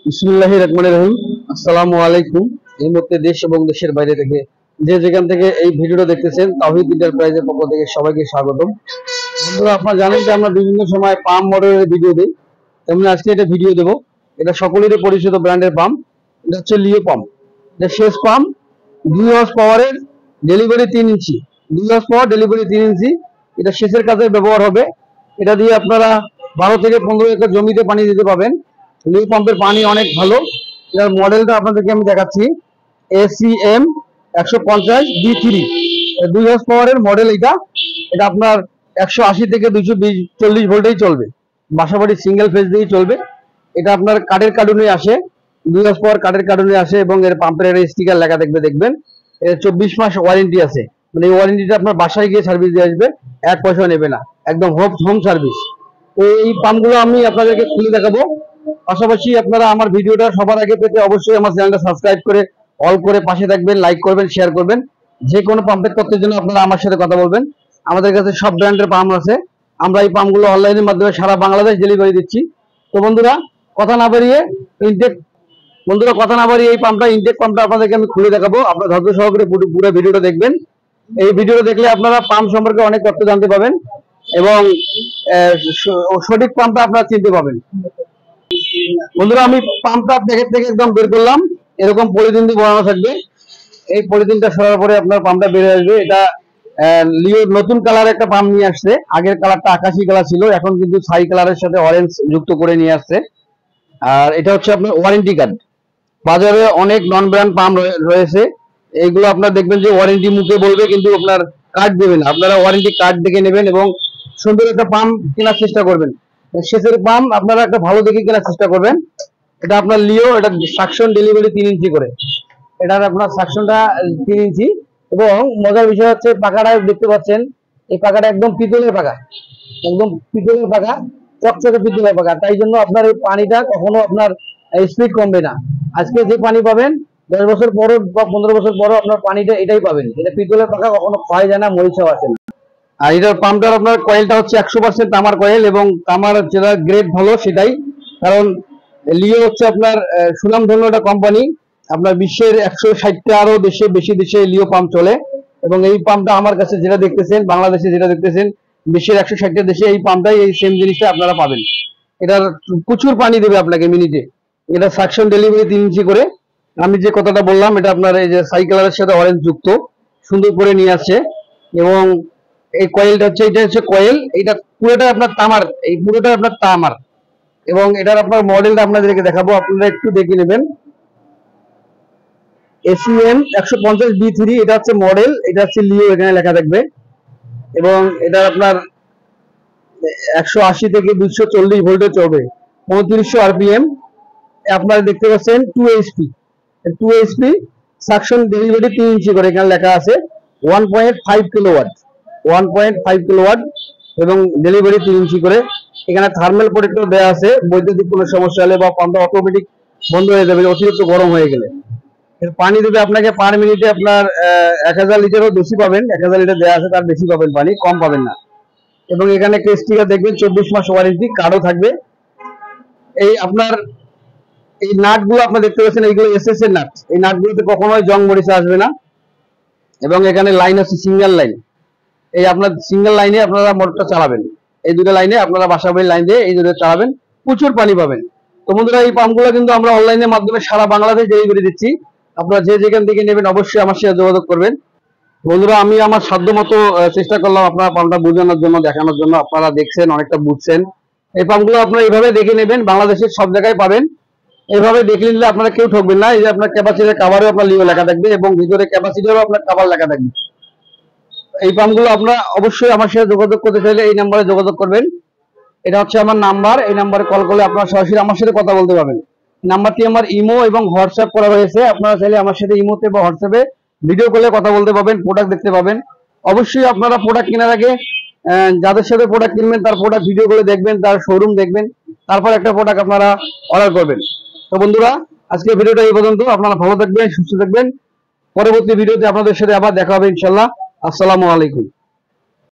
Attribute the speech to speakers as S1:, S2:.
S1: বিসমিল্লাহির রহমানির রহিম। আসসালামু আলাইকুম। এই মুহূর্তে দেশ এবং দেশের বাইরে থেকে যে যেখান থেকে এই ভিডিওটা দেখতেছেন, তাওহীদ এন্টারপ্রাইজের পক্ষ থেকে সবাইকে স্বাগতম। বন্ধুরা, আপনারা জানেন যে আমরা বিভিন্ন সময় পাম্প মডেলের ভিডিও দিই, তেমনি আজকে এটা ভিডিও দেব। এটা সকলেরই পরিচিত ব্র্যান্ডের পাম্প। এটা হচ্ছে লিও পাম্প। এটা শেষ পাম্প, 2 হর্স পাওয়ারের, ডেলিভারি 3 ইঞ্চি। 2 হর্স পাওয়ার, ডেলিভারি 3 ইঞ্চি। এটা সেচের কাজে ব্যবহার হবে। এটা দিয়ে আপনারা 12 থেকে 15 একর জমিতে পানি দিতে পাবেন। লিও পাম্পের পানি অনেক ভালো। এটার মডেলটা আপনাদেরকে আমি দেখাচ্ছি, ACM 150B3, 2 হর্স পাওয়ারের মডেল। এটা এটা আপনার 180 থেকে 240 ভোল্টেই চলবে, বাসাবাড়ি সিঙ্গেল ফেজ দিয়েই চলবে। এটা আপনার কাঠের কার্টুনে আসে, 2 হর্স পাওয়ার কাঠের কার্টুনে আসে, এবং এর পাম্পের একটা স্টিকার লেখা থাকবে, দেখবেন। এর 24 মাস ওয়ারেন্টি আছে। মানে এই ওয়ারেন্টিটা আপনার বাসায় গিয়ে সার্ভিস দিয়ে আসবে, 1 পয়সা নেবে না, একদম হোম সার্ভিস। তো এই পাম্পগুলো আমি আপনাদেরকে খুলে দেখাবো। পাশাপাশি আপনারা আমার ভিডিওটা সবার আগে পেতে অবশ্যই আমার চ্যানেলটা সাবস্ক্রাইব করে অল করে পাশে থাকবেন, লাইক করবেন, শেয়ার করবেন। যে কোনো পাম্পের তথ্যের জন্য আপনারা আমার সাথে কথা বলবেন। আমাদের কাছে সব ব্র্যান্ডের পাম্প আছে। আমরা এই পাম্পগুলো অনলাইনের মাধ্যমে সারা বাংলাদেশ ডেলিভারি দিচ্ছি। তো বন্ধুরা, কথা না বাড়িয়ে এই ইনটেক পাম্পটা আপনাদেরকে আমি খুলে দেখাবো। আপনারা ধৈর্য সহকারে পুরো ভিডিওটা দেখবেন। এই ভিডিওটা দেখলে আপনারা পাম্প সম্পর্কে অনেক তথ্য জানতে পাবেন এবং সঠিক পাম্পটা আপনারা চিনতে পাবেন। বন্ধুরা, আমি পাম্পটা প্যাকেট থেকে একদম বের করলাম। এরকম পলিথিন দিয়ে বানানো থাকবে। এই পলিথিনটা সরার পরে আপনার পাম্পটা বের হয়ে আসবে। এটা লিও নতুন কালার একটা পাম্প নিয়ে আসছে। আগের কালারটা আকাশি কালার ছিল, এখন কিন্তু ছাই কালারের সাথে অরেঞ্জ যুক্ত করে নিয়ে আসছে। আর এটা হচ্ছে আপনার ওয়ারেন্টি কার্ড। বাজারে অনেক নন ব্র্যান্ড পাম্প রয়েছে। এইগুলো আপনার দেখবেন যে ওয়ারেন্টি মুখে বলবে, কিন্তু আপনার কার্ড দেবে না। আপনারা ওয়ারেন্টি কার্ড দেখে নেবেন এবং সুন্দর একটা পাম্প কেনার চেষ্টা করবেন। সেচের পাম্প আপনারা একটা ভালো দেখে কেনার চেষ্টা করবেন। এটা আপনার লিও, এটা সাকশন ডেলিভারি 3 ইঞ্চি করে। এটার আপনার সাকশনটা 3 ইঞ্চি। এবং মজার বিষয় হচ্ছে, পাকাটা দেখতে পাচ্ছেন, এই পাকাটা একদম পিতলের পাকা, একদম পিতলের পাকা, চকচকে পিতলের পাকা। তাই জন্য আপনার এই পানিটা কখনো আপনার স্পিড কমবে না। আজকে যে পানি পাবেন, 10 বছর পরও বা 15 বছর পরও আপনার পানিটা এটাই পাবেন। এটা পিতলের পাকা, কখনো ক্ষয় যায় না, মরিচাও আসে না। আর এটার পাম্পটার আপনার কয়েলটা হচ্ছে 100% তামার কয়েল, এবং তামার যেটা গ্রেড ভালো সেটাই। কারণ লিও হচ্ছে আপনার সুনামধন্য একটা কোম্পানি। আপনার বিশ্বের 160টা আরো বেশি দেশে লিও পাম্প চলে। এবং এই পাম্পটা আমার কাছে যেটা দেখতেছেন, বাংলাদেশে যেটা দেখতেছেন, বিশ্বের 160টা দেশে এই পাম্পটাই, এই সেম জিনিসটা আপনারা পাবেন। এটার প্রচুর পানি দেবে আপনাকে মিনিটে। এটা সাকশন ডেলিভারি 3 ইঞ্চি করে। আমি যে কথাটা বললাম, এটা আপনার এই যে সাই কালারের সাথে অরেঞ্জ যুক্ত, সুন্দর করে নিয়ে আসছে। এবং এই কয়েলটা হচ্ছে, এটা হচ্ছে কয়েল, এটা পুরোটা আপনার তামার, এই পুরোটা আপনার তামার। এবং এটার আপনার মডেলটা আপনাদেরকে দেখাবো, আপনারা একটু দেখে নেবেন। ACM 150B3, এটা হচ্ছে মডেল, এটা হচ্ছে লিও, এখানে লেখা থাকবে। এবং এটা আপনার 180 থেকে 240 ভোল্টে চলবে, 3500 RPM। আপনারা দেখতে পাচ্ছেন 2 HP সাকশন ডেলিভারি 3 ইঞ্চি করে, এখানে লেখা আছে 1.5 কিলোওয়াট, 1.5 কিলোওয়াট, এবং ডেলিভারি 3 ইঞ্চি করে। এখানে থার্মাল প্রোটেক্টর দেওয়া আছে, বৈদ্যুতিক কোনো সমস্যা হলে বা পাম্পটা অটোমেটিক বন্ধ হয়ে যাবে অতিরিক্ত গরম হয়ে গেলে। এর পানি দেবে আপনাকে পার মিনিটে আপনার 1000 লিটারও বেশি পাবেন। 1000 লিটার দেওয়া আছে, তার বেশি পাবেন, পানি কম পাবেন না। এবং এখানে একটা স্টিকার দেখবেন, 24 মাস ওয়ারেন্টি কার্ডও থাকবে। এই আপনার এই নাটগুলো আপনারা দেখতে পাচ্ছেন, এইগুলো SS এর নাট। এই নাটগুলোতে কখনোই জং মরিচা আসবে না। এবং এখানে লাইন আছে সিঙ্গেল লাইন। এই আপনার সিঙ্গেল লাইনে আপনারা মোটরটা চালাবেন। এই দুটো লাইনে আপনারা বাসাবাড়ির লাইন দিয়ে এই দুটো চালাবেন, প্রচুর পানি পাবেন। তো বন্ধুরা, এই পাম্পগুলো কিন্তু আমরা অনলাইনের মাধ্যমে সারা বাংলাদেশ ডেলিভারি দিচ্ছি। আপনারা যে যেখান থেকে নেবেন অবশ্যই আমার সাথে যোগাযোগ করবেন। বন্ধুরা, আমি আমার সাধ্য মতো চেষ্টা করলাম আপনারা পাম্পটা বোঝানোর জন্য, দেখানোর জন্য। আপনারা দেখছেন, অনেকটা বুঝছেন। এই পাম্পগুলো আপনারা এইভাবে দেখে নেবেন, বাংলাদেশের সব জায়গায় পাবেন। এইভাবে দেখে নিলে আপনারা কেউ ঠকবেন না। এই যে আপনার ক্যাপাসিটির কাভারেও আপনার লিও লেখা থাকবে, এবং ভিতরে ক্যাপাসিটিরও আপনার কাভার লেখা থাকবে। এই পাম্পগুলো আপনারা অবশ্যই আমার সাথে যোগাযোগ করতে চাইলে এই নাম্বারে যোগাযোগ করবেন। এটা হচ্ছে আমার নাম্বার। এই নাম্বারে কল করলে আপনারা সরাসরি আমার সাথে কথা বলতে পারবেন। নাম্বারটি আমার ইমো এবং হোয়াটসঅ্যাপ করা হয়েছে। আপনারা চাইলে আমার সাথে ইমোতে বা হোয়াটসঅ্যাপে ভিডিও কলে কথা বলতে পারবেন, প্রোডাক্ট দেখতে পাবেন। অবশ্যই আপনারা প্রোডাক্ট কেনার আগে যাদের সাথে প্রোডাক্ট কিনবেন তার প্রোডাক্ট ভিডিও করে দেখবেন, তার শোরুম দেখবেন, তারপর একটা প্রোডাক্ট আপনারা অর্ডার করবেন। তো বন্ধুরা, আজকে ভিডিওটা এই পর্যন্ত। আপনারা ভালো থাকবেন, সুস্থ থাকবেন। পরবর্তী ভিডিওতে আপনাদের সাথে আবার দেখা হবে ইনশাআল্লাহ। আসসালামু আলাইকুম।